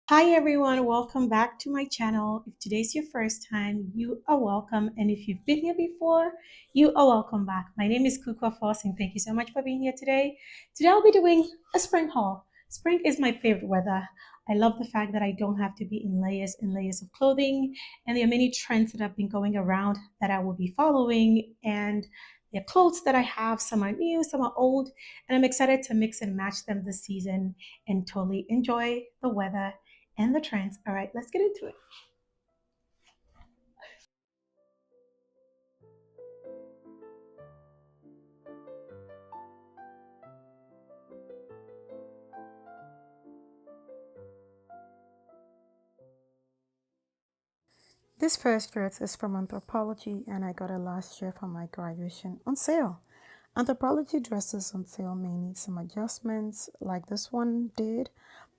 Hi everyone, welcome back to my channel. If today's your first time, you are welcome. And if you've been here before, you are welcome back. My name is Kukwa Foss and thank you so much for being here today. Today I'll be doing a spring haul. Spring is my favorite weather. I love the fact that I don't have to be in layers and layers of clothing. And there are many trends that have been going around that I will be following. And the clothes that I have, some are new, some are old. And I'm excited to mix and match them this season and totally enjoy the weather and the trends. All right, let's get into it. This first dress is from Anthropology, and I got it last year for my graduation on sale. Anthropology dresses on sale may need some adjustments, like this one did,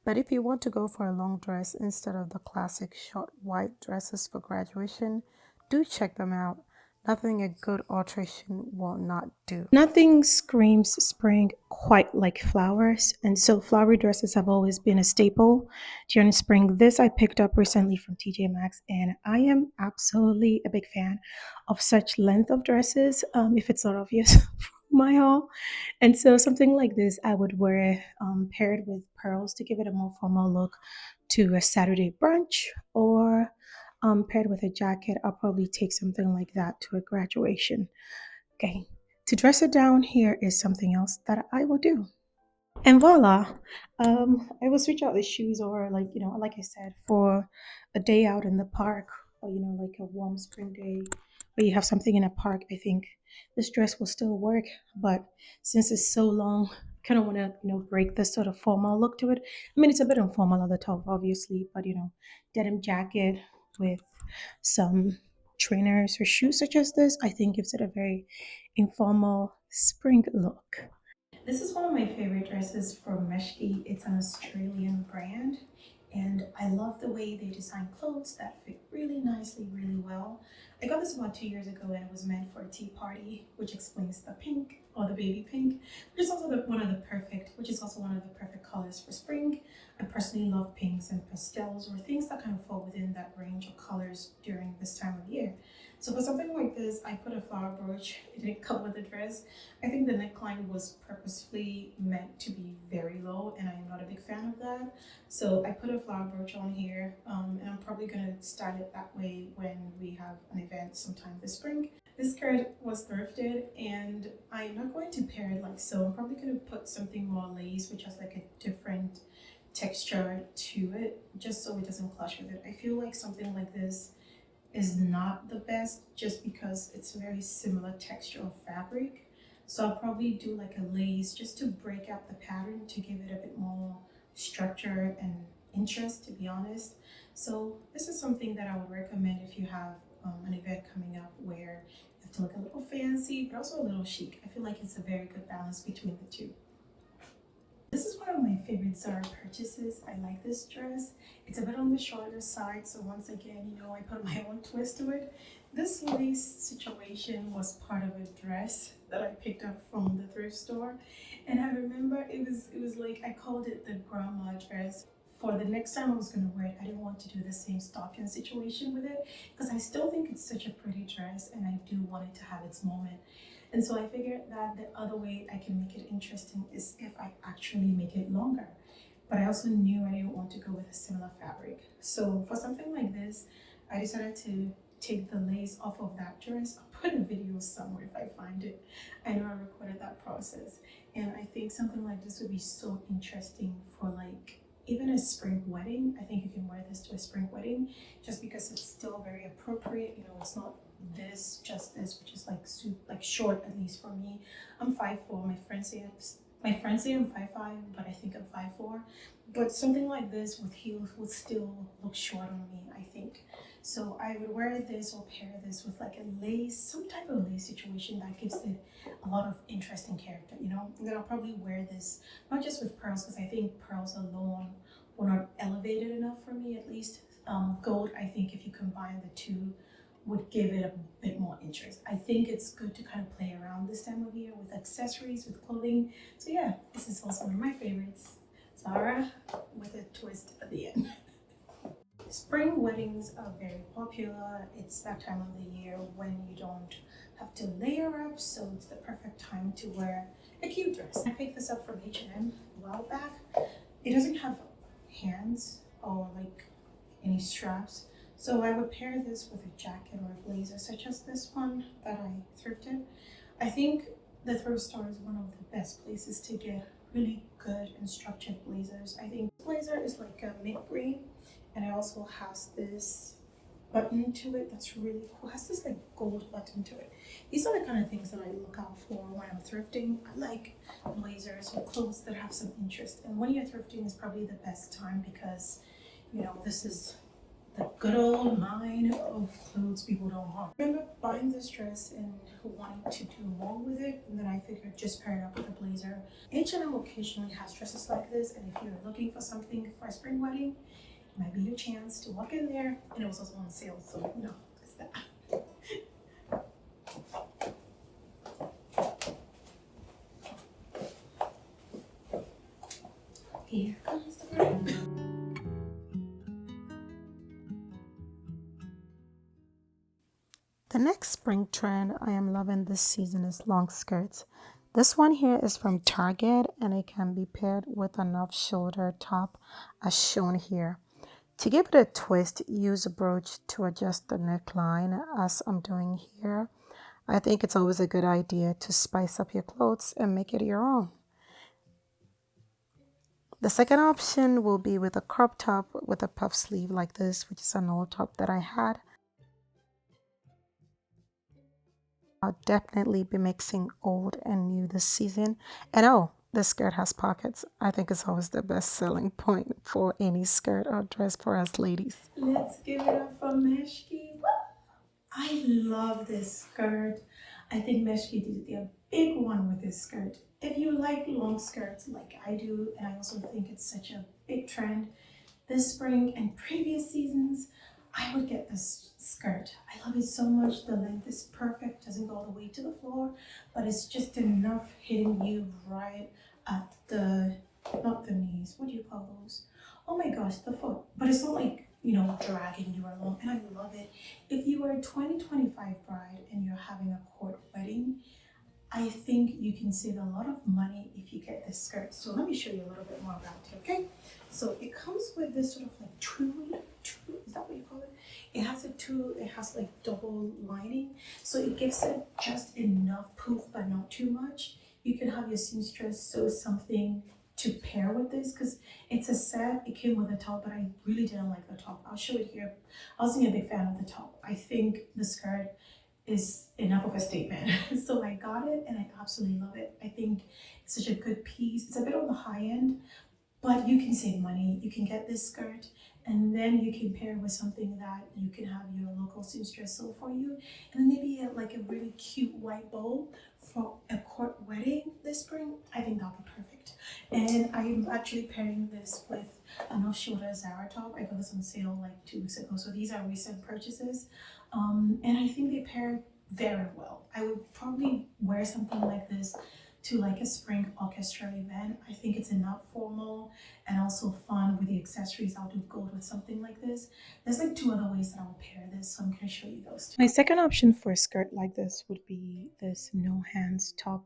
but if you want to go for a long dress instead of the classic short white dresses for graduation, do check them out. Nothing a good alteration will not do. Nothing screams spring quite like flowers, and so flowery dresses have always been a staple during spring. This I picked up recently from TJ Maxx, and I am absolutely a big fan of such length of dresses. If it's not obvious from my haul, and so something like this I would wear paired with pearls to give it a more formal look to a Saturday brunch, or paired with a jacket. I'll probably take something like that to a graduation. Okay, to dress it down, here is something else that I will do. And voila, I will switch out the shoes, or like I said, for a day out in the park, or like a warm spring day where you have something in a park. I think this dress will still work, but since it's so long, kind of want to break this sort of formal look to it. I mean, it's a bit informal at the top, obviously, but denim jacket with some trainers or shoes such as this, I think gives it a very informal spring look. This is one of my favorite dresses from Meshki. It's an Australian brand, and I love the way they design clothes that fit really nicely, really well. I got this about 2 years ago, and it was meant for a tea party, which explains the pink, or the baby pink, which is also one of the perfect colors for spring. I personally love pinks and pastels, or things that kind of fall within that range of colors during this time of year. So for something like this, I put a flower brooch. It didn't come with the dress. I think the neckline was purposefully meant to be very low, and I am not a big fan of that. So I put a flower brooch on here, and I'm probably gonna style it that way when we have an event sometime this spring. This skirt was thrifted, and I'm not going to pair it like so. I'm probably gonna put something more lace, which has like a different texture to it, just so it doesn't clash with it. I feel like something like this is not the best just because it's a very similar texture of fabric. So I'll probably do like a lace just to break up the pattern to give it a bit more structure and interest, to be honest. So this is something that I would recommend if you have an event coming up where you have to look a little fancy but also a little chic. I feel like it's a very good balance between the two. This is one of my favorite Zara purchases. I like this dress. It's a bit on the shorter side, so once again, I put my own twist to it. This lace situation was part of a dress that I picked up from the thrift store, and I remember it was like I called it the grandma dress. For the next time I was gonna wear it, I didn't want to do the same stocking situation with it because I still think it's such a pretty dress, and I do want it to have its moment. And so I figured that the other way I can make it interesting is if I actually make it longer. But I also knew I didn't want to go with a similar fabric. So for something like this, I decided to take the lace off of that dress. I'll put a video somewhere if I find it. I know I recorded that process. And I think something like this would be so interesting for like even a spring wedding. I think you can wear this to a spring wedding just because it's still very appropriate. It's not just this, which is like like short, at least for me. I'm 5'4". My friends say I'm 5'5", but I think I'm 5'4". But something like this with heels would still look short on me, I think. So I would wear this or pair this with like a lace, some type of lace situation that gives it a lot of interesting character. And then I'll probably wear this not just with pearls, because I think pearls alone were not elevated enough for me, at least. Gold, I think if you combine the two, would give it a bit more interest. I think it's good to kind of play around this time of year with accessories, with clothing. So yeah, this is also one of my favorites. Zara with a twist at the end. Spring weddings are very popular. It's that time of the year when you don't have to layer up, so it's the perfect time to wear a cute dress. I picked this up from H&M a while back. It doesn't have hands or like any straps, so I would pair this with a jacket or a blazer such as this one that I thrifted. I think the thrift store is one of the best places to get really good and structured blazers. I think this blazer is like a mint green, and it also has this button to it that's really cool. It has this like gold button to it. These are the kind of things that I look out for when I'm thrifting. I like blazers or clothes that have some interest. And when you're thrifting is probably the best time because, you know, this is the good old mine of clothes people don't want. I remember buying this dress and wanting to do more with it, and then I figured just pair it up with a blazer. H&M occasionally has dresses like this, and if you're looking for something for a spring wedding, it might be your chance to walk in there. And it was also on sale, so you know, it's that. Here comes the bride. The next spring trend I am loving this season is long skirts. This one here is from Target and it can be paired with an off-shoulder top as shown here. To give it a twist, use a brooch to adjust the neckline as I'm doing here. I think it's always a good idea to spice up your clothes and make it your own. The second option will be with a crop top with a puff sleeve like this, which is an old top that I had. I'll definitely be mixing old and new this season. And oh, this skirt has pockets. I think it's always the best selling point for any skirt or dress for us ladies. Let's give it up for Meshki. I love this skirt. I think Meshki did a big one with this skirt. If you like long skirts like I do, and I also think it's such a big trend this spring and previous seasons, I would get this skirt. I love it so much. The length is perfect, doesn't go all the way to the floor, but it's just enough hitting you right at the, not the knees, what do you call those? Oh my gosh, the foot. But it's not like, you know, dragging you along, and I love it. If you are a 2025 bride and you're having a court wedding, I think you can save a lot of money if you get this skirt. So let me show you a little bit more about it, okay? So it comes with this sort of like tulle, is that what you call it? It has a tulle, it has like double lining. So it gives it just enough poof, but not too much. You can have your seamstress sew something to pair with this because it's a set. It came with a top, but I really didn't like the top. I'll show it here. I wasn't a big fan of the top. I think the skirt is enough of a statement. So I got it and I absolutely love it. I think it's such a good piece. It's a bit on the high end, but you can save money. You can get this skirt and then you can pair with something that you can have your local seamstress sew for you. And then maybe like a really cute white bow for a court wedding this spring. I think that'll be perfect. And I'm actually pairing this with an off-shoulder Zara top. I got this on sale like 2 weeks ago. So these are recent purchases. And I think they pair very well. I would probably wear something like this to like a spring orchestra event. I think it's enough formal and also fun with the accessories. I'll do gold with something like this. There's like 2 other ways that I'll pair this, so I'm going to show you those 2. My second option for a skirt like this would be this no hands top.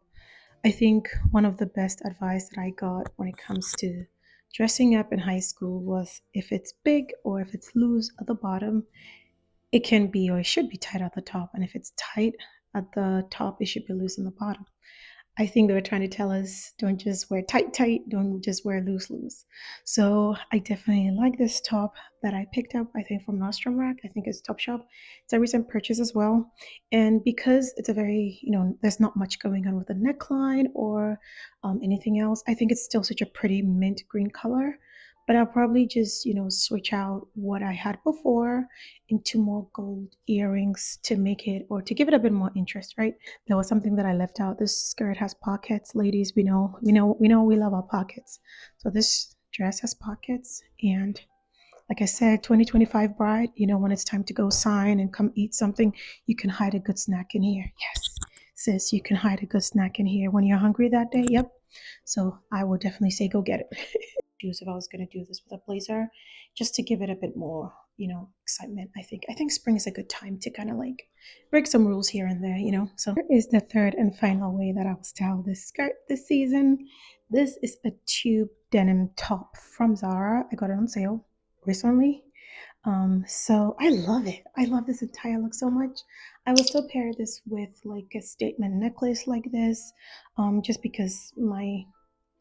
I think one of the best advice that I got when it comes to dressing up in high school was if it's big or if it's loose at the bottom, it can be or it should be tight at the top. And if it's tight at the top, it should be loose in the bottom. I think they were trying to tell us don't just wear tight, tight, don't just wear loose, loose. So I definitely like this top that I picked up, I think from Nordstrom Rack. I think it's Topshop. It's a recent purchase as well. And because it's a very, you know, there's not much going on with the neckline or anything else, I think it's still such a pretty mint green color. But I'll probably just, you know, switch out what I had before into more gold earrings to make it or to give it a bit more interest, right? There was something that I left out. This skirt has pockets. Ladies, we love our pockets. So this dress has pockets. And like I said, 2025 bride, you know, when it's time to go sign and come eat something, you can hide a good snack in here. Yes, sis, you can hide a good snack in here when you're hungry that day. Yep. So I would definitely say go get it. choose if I was going to do this with a blazer, just to give it a bit more, excitement. I think spring is a good time to kind of like break some rules here and there. So here is the third and final way that I will style this skirt this season. This is a tube denim top from Zara. I got it on sale recently. So I love it. I love this entire look so much. I will still pair this with like a statement necklace like this, just because my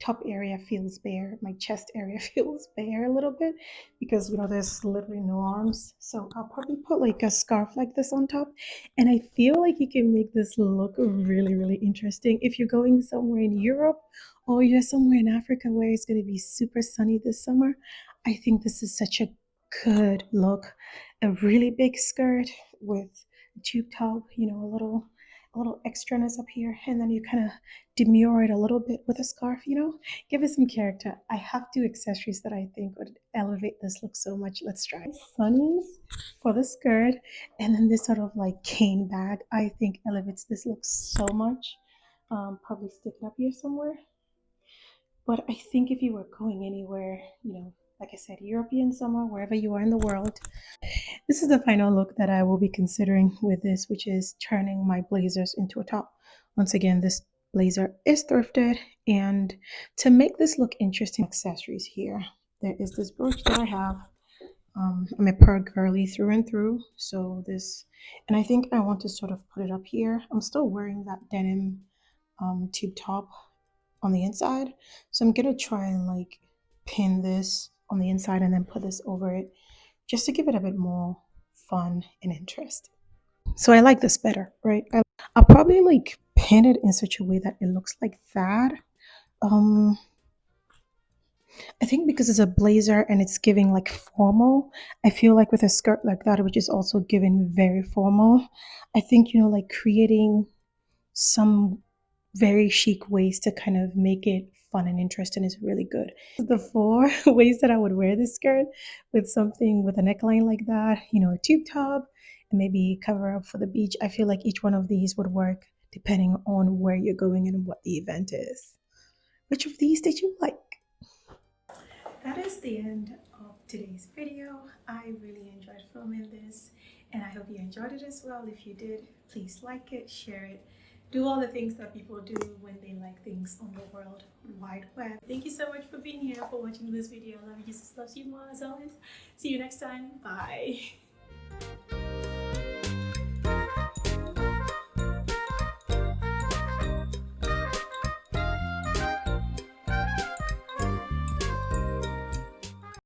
top area feels bare, my chest area feels bare a little bit because there's literally no arms. So I'll probably put like a scarf like this on top, and I feel like you can make this look really, really interesting if you're going somewhere in Europe or you're somewhere in Africa where it's going to be super sunny this summer. I think this is such a good look. A really big skirt with a tube top, a little extraness up here, and then you kind of demure it a little bit with a scarf, give it some character. I have two accessories that I think would elevate this look so much. Let's try it. Sunnies for the skirt, and then this sort of like cane bag, I think elevates this look so much. Probably stick it up here somewhere. But I think if you were going anywhere, like I said, European summer, wherever you are in the world, this is the final look that I will be considering with this, which is turning my blazers into a top. Once again, this blazer is thrifted, and to make this look interesting, accessories here. There is this brooch that I have. I'm a pearl girly through and through, so this, and I think I want to sort of put it up here. I'm still wearing that denim tube top on the inside, so I'm gonna try and like pin this on the inside and then put this over it, just to give it a bit more fun and interest. So I like this better, right? I'll probably like pin it in such a way that it looks like that. Um, I think because it's a blazer and it's giving like formal, I feel like with a skirt like that, which is also giving very formal, I think, like creating some very chic ways to kind of make it fun and interesting is really good. The four ways that I would wear this skirt with something with a neckline like that, a tube top, and maybe cover up for the beach. I feel like each one of these would work depending on where you're going and what the event is. Which of these did you like? That is the end of today's video. I really enjoyed filming this, and I hope you enjoyed it as well. If you did, please like it, share it, do all the things that people do when they like things on the World Wide Web. Thank you so much for being here, for watching this video. I love you, Jesus loves you more as always. See you next time. Bye.